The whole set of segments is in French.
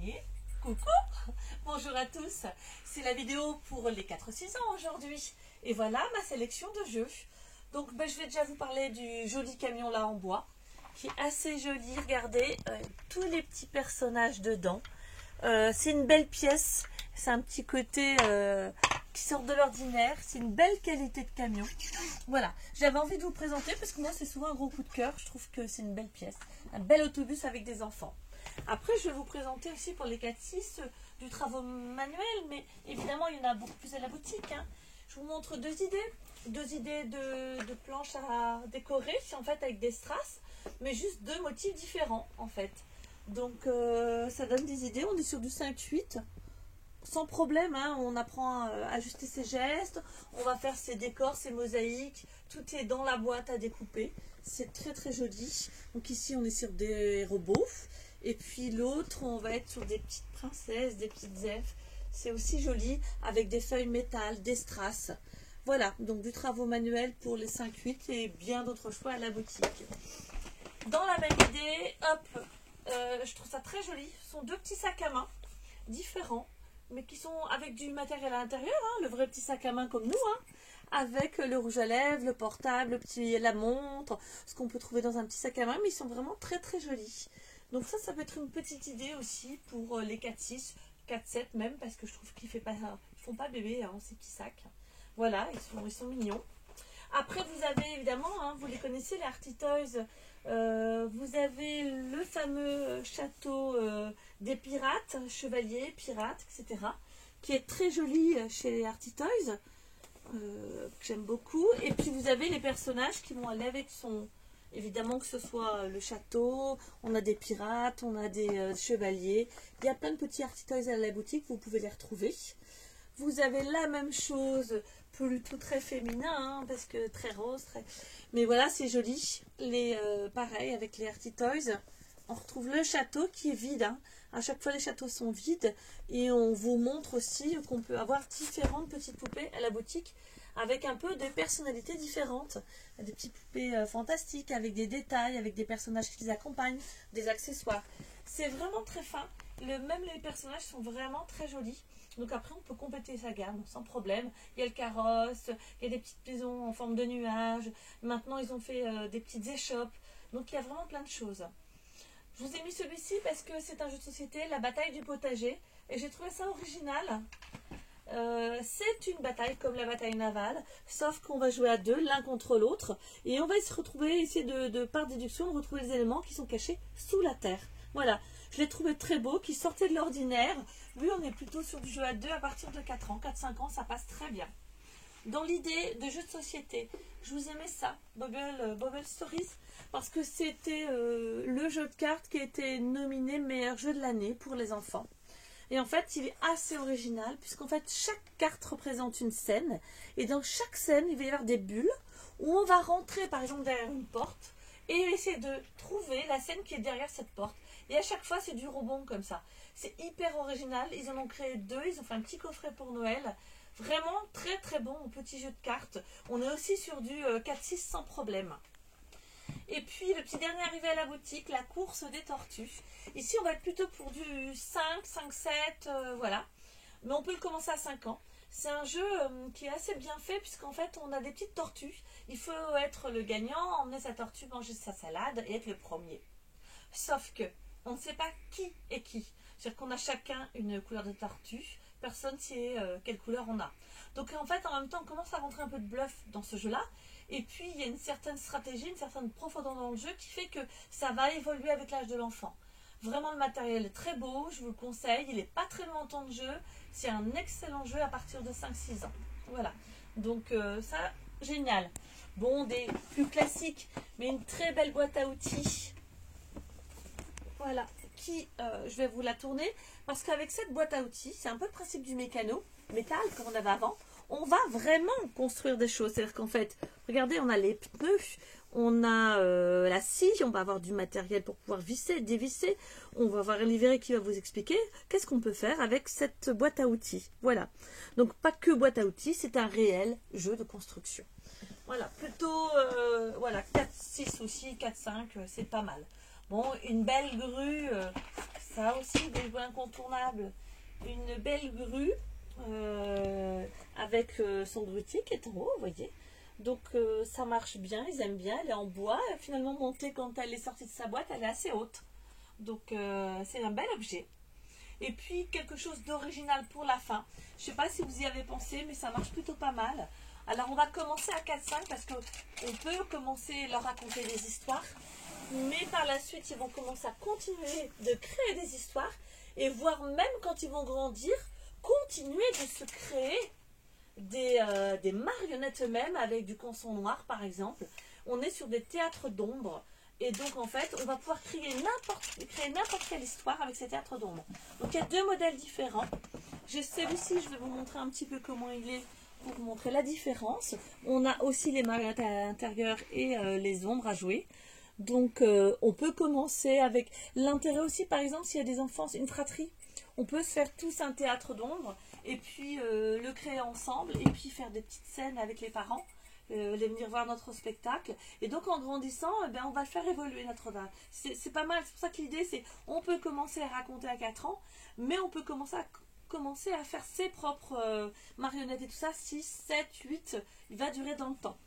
Et coucou, bonjour à tous, c'est la vidéo pour les 4-6 ans aujourd'hui. Et voilà ma sélection de jeux. Donc je vais déjà vous parler du joli camion là en bois, qui est assez joli, regardez, tous les petits personnages dedans. C'est une belle pièce, c'est un petit côté qui sort de l'ordinaire, c'est une belle qualité de camion. Voilà, j'avais envie de vous présenter parce que moi c'est souvent un gros coup de cœur, je trouve que c'est une belle pièce, un bel autobus avec des enfants. Après je vais vous présenter aussi pour les 4-6 du travaux manuel, mais évidemment il y en a beaucoup plus à la boutique. Hein. Je vous montre deux idées de planches à décorer, c'est en fait avec des strass, mais juste deux motifs différents en fait. Donc ça donne des idées, on est sur du 5-8, sans problème, hein, on apprend à ajuster ses gestes, on va faire ses décors, ses mosaïques, tout est dans la boîte à découper, c'est très très joli. Donc ici on est sur des robots, et puis l'autre on va être sur des petites princesses, des petites elfes, c'est aussi joli, avec des feuilles métal, des strass. Voilà, donc du travaux manuel pour les 5-8 et bien d'autres choix à la boutique. Dans la même idée, hop, je trouve ça très joli. Ce sont deux petits sacs à main différents, mais qui sont avec du matériel à l'intérieur, hein, le vrai petit sac à main comme nous, hein, avec le rouge à lèvres, le portable, la montre, ce qu'on peut trouver dans un petit sac à main, mais ils sont vraiment très très jolis. Donc ça peut être une petite idée aussi pour les 4-6, 4-7 même, parce que je trouve qu'ils font pas bébé, hein, ces petits sacs. Voilà, ils sont mignons. Après, vous avez évidemment, hein, vous les connaissez, les Arty Toys. Vous avez le fameux château des pirates, chevaliers, pirates, etc. qui est très joli chez les Arty Toys, que j'aime beaucoup. Et puis vous avez les personnages qui vont aller avec son... Évidemment que ce soit le château, on a des pirates, on a des chevaliers. Il y a plein de petits Arty Toys à la boutique, vous pouvez les retrouver. Vous avez la même chose, plutôt très féminin, hein, parce que très rose, mais voilà, c'est joli. Pareil, avec les Arty Toys, on retrouve le château qui est vide. Hein. À chaque fois, les châteaux sont vides. Et on vous montre aussi qu'on peut avoir différentes petites poupées à la boutique, avec un peu de personnalités différentes. Des petites poupées fantastiques, avec des détails, avec des personnages qui les accompagnent, des accessoires. C'est vraiment très fin. Même les personnages sont vraiment très jolis. Donc après, on peut compléter sa gamme sans problème. Il y a le carrosse, il y a des petites maisons en forme de nuages. Maintenant, ils ont fait des petites échoppes. Donc il y a vraiment plein de choses. Je vous ai mis celui-ci parce que c'est un jeu de société, la bataille du potager. Et j'ai trouvé ça original. C'est une bataille comme la bataille navale, sauf qu'on va jouer à deux, l'un contre l'autre. Et on va se retrouver, essayer par déduction, de retrouver les éléments qui sont cachés sous la terre. Voilà. Je l'ai trouvé très beau, qui sortait de l'ordinaire. Lui, on est plutôt sur du jeu à deux à partir de 4 ans. 4-5 ans, ça passe très bien. Dans l'idée de jeu de société, je vous aimais ça, Bubble Stories, parce que c'était le jeu de cartes qui a été nominé meilleur jeu de l'année pour les enfants. Et en fait, il est assez original, puisqu'en fait, chaque carte représente une scène. Et dans chaque scène, il va y avoir des bulles, où on va rentrer, par exemple, derrière une porte, et essayer de trouver la scène qui est derrière cette porte. Et à chaque fois, c'est du rebond comme ça. C'est hyper original. Ils en ont créé deux. Ils ont fait un petit coffret pour Noël. Vraiment très très bon petit jeu de cartes. On est aussi sur du 4-6 sans problème. Et puis, le petit dernier arrivé à la boutique, la course des tortues. Ici, on va être plutôt pour du 5, 7, voilà. Mais on peut le commencer à 5 ans. C'est un jeu qui est assez bien fait, puisqu'en fait, on a des petites tortues. Il faut être le gagnant, emmener sa tortue, manger sa salade et être le premier. Sauf que on ne sait pas qui est qui. C'est-à-dire qu'on a chacun une couleur de tortue. Personne ne sait quelle couleur on a. Donc en fait, en même temps, on commence à rentrer un peu de bluff dans ce jeu-là. Et puis, il y a une certaine stratégie, une certaine profondeur dans le jeu qui fait que ça va évoluer avec l'âge de l'enfant. Vraiment, le matériel est très beau, je vous le conseille. Il n'est pas très long en temps de jeu. C'est un excellent jeu à partir de 5-6 ans. Voilà. Donc ça, génial. Bon, des plus classiques, mais une très belle boîte à outils. Voilà, je vais vous la tourner, parce qu'avec cette boîte à outils, c'est un peu le principe du mécano, métal, comme on avait avant, on va vraiment construire des choses. C'est-à-dire qu'en fait, regardez, on a les pneus, on a la scie, on va avoir du matériel pour pouvoir visser, dévisser, on va avoir Olivier qui va vous expliquer qu'est-ce qu'on peut faire avec cette boîte à outils. Voilà, donc pas que boîte à outils, c'est un réel jeu de construction. Voilà, plutôt voilà, 4-6 aussi, 4-5, c'est pas mal. Bon, une belle grue, ça aussi, des jouets incontournables. Une belle grue avec son grutier qui est en haut, vous voyez. Donc ça marche bien, ils aiment bien, elle est en bois. Finalement montée quand elle est sortie de sa boîte, elle est assez haute. Donc c'est un bel objet. Et puis quelque chose d'original pour la fin. Je ne sais pas si vous y avez pensé, mais ça marche plutôt pas mal. Alors on va commencer à 4-5 parce qu'on peut commencer à leur raconter des histoires. Mais par la suite, ils vont commencer à continuer de créer des histoires. Et voire même quand ils vont grandir, continuer de se créer des marionnettes eux-mêmes avec du canson noir par exemple. On est sur des théâtres d'ombre. Et donc en fait, on va pouvoir créer n'importe quelle histoire avec ces théâtres d'ombre. Donc il y a deux modèles différents. J'ai celui-ci, je vais vous montrer un petit peu comment il est pour vous montrer la différence. On a aussi les marionnettes à l'intérieur et les ombres à jouer. Donc on peut commencer avec l'intérêt aussi, par exemple, s'il y a des enfants, une fratrie, on peut se faire tous un théâtre d'ombre et puis le créer ensemble et puis faire des petites scènes avec les parents. Les venir voir notre spectacle et donc en grandissant on va le faire évoluer notre art. C'est pas mal, c'est pour ça que l'idée c'est on peut commencer à raconter à 4 ans mais on peut commencer à faire ses propres marionnettes et tout ça, 6, 7, 8, il va durer dans le temps.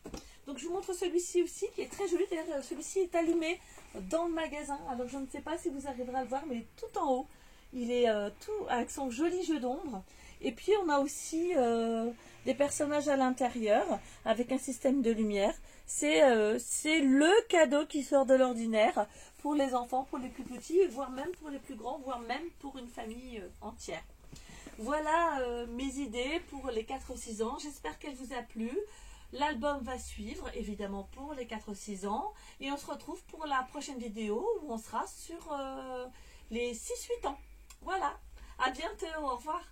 Donc je vous montre celui-ci aussi qui est très joli, d'ailleurs celui-ci est allumé dans le magasin, alors je ne sais pas si vous arriverez à le voir mais il est tout en haut, il est tout avec son joli jeu d'ombre. Et puis on a aussi des personnages à l'intérieur avec un système de lumière. C'est le cadeau qui sort de l'ordinaire pour les enfants, pour les plus petits, voire même pour les plus grands, voire même pour une famille entière. Voilà mes idées pour les 4-6 ans. J'espère qu'elle vous a plu. L'album va suivre, évidemment, pour les 4-6 ans. Et on se retrouve pour la prochaine vidéo où on sera sur les 6-8 ans. Voilà. À bientôt. Au revoir.